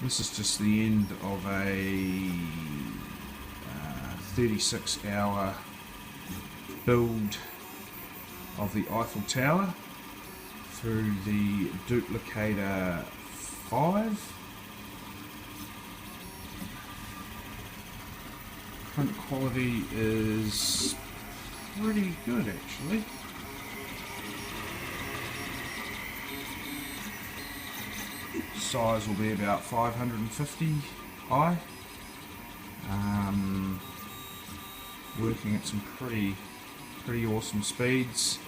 This is just the end of a 36-hour build of the Eiffel Tower through the Duplicator 5. Print quality is pretty good actually. Size will be about 550 high. Working at some pretty awesome speeds.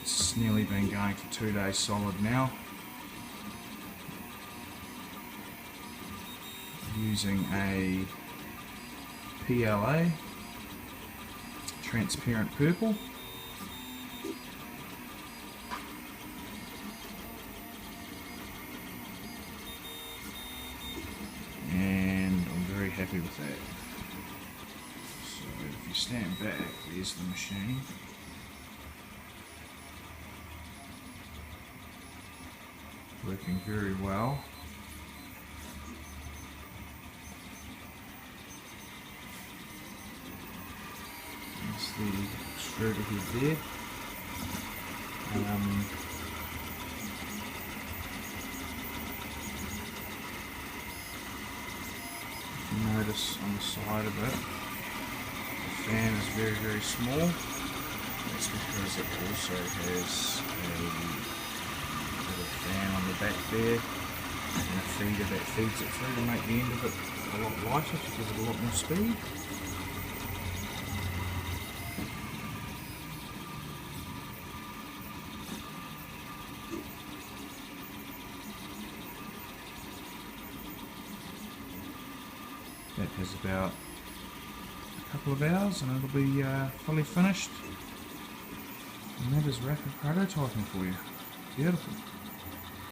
It's nearly been going for 2 days solid now. Using a PLA, transparent purple. And I'm very happy with that. So if you stand back, there's the machine. Working very well. That's the extruder head there. If you notice on the side of it, the fan is very small. That's because it also has a fan on the back there and a feeder that feeds it through to make the end of it a lot lighter to give it a lot more speed. That has about a couple of hours and it'll be fully finished, and that is rapid prototyping for you. Beautiful.